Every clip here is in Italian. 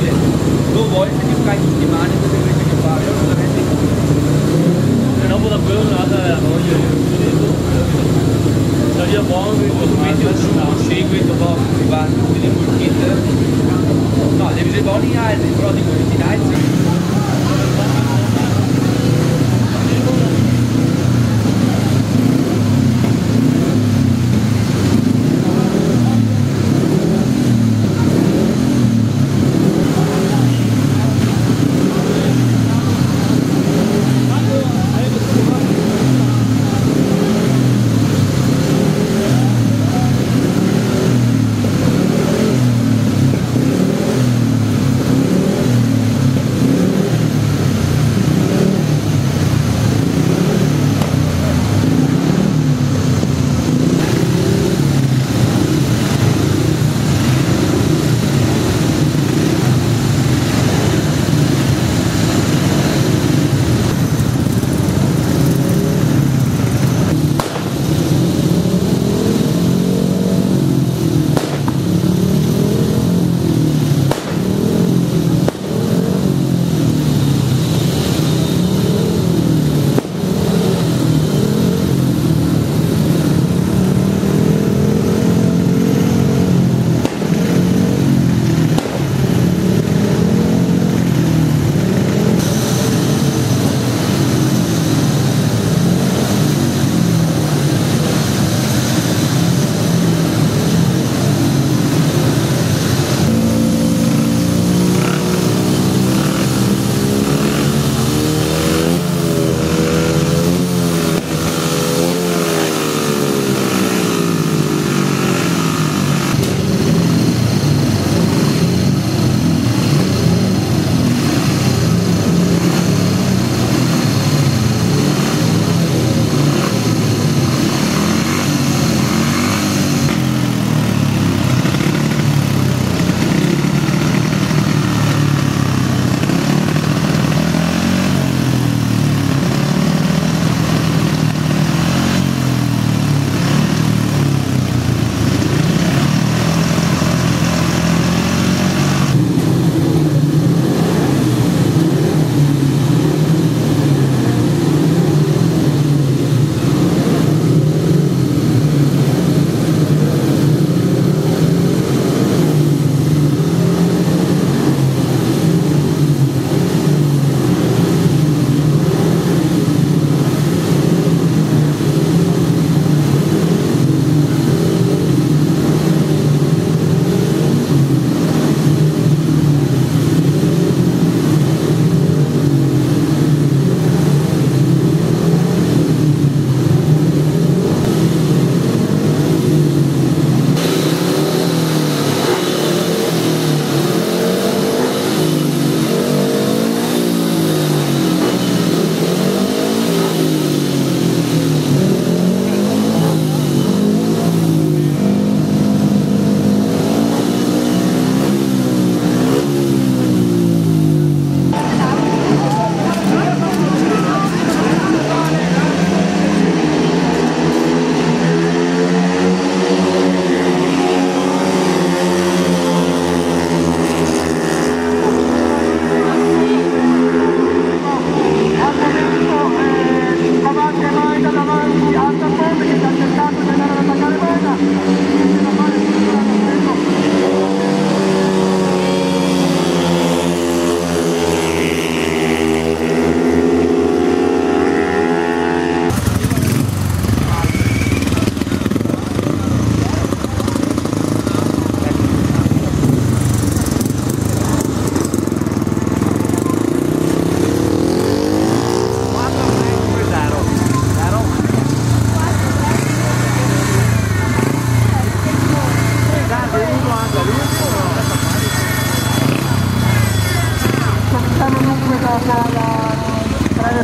veramente 2 volte che fai tutti i mani tutte queste che fai, io veramente e dopo da quello nata la voglia di buono che metti un seguito dopo ti va tutti i kit no devi usare buoni altri però dico i dinazzi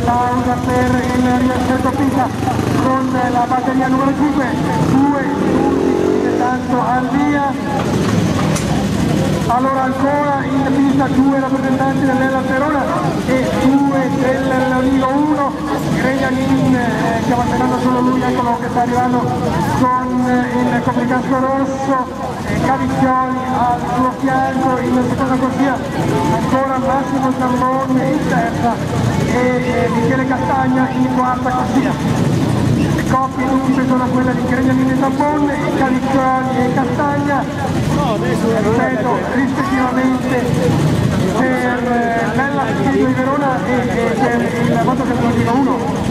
pausa per il riassetto pista con la batteria numero 5, 2 minuti, tanto al via. Allora ancora in pista 2 rappresentanti dell'Hellas Verona e 2 del Leonino 1, Gregnanin che avanzeranno solo lui, eccolo che sta arrivando con il copricasto rosso, Cavicchioli al suo fianco in seconda corsia, ancora Massimo Zamboni in terza e Michele Castagna in quarta corsia. Le coppie dunque sono quelle di Gregnanin e Zamboni, Cavicchioli e Castagna, ripeto, rispettivamente per l'Hellas di Verona e per il Motociclismo 1.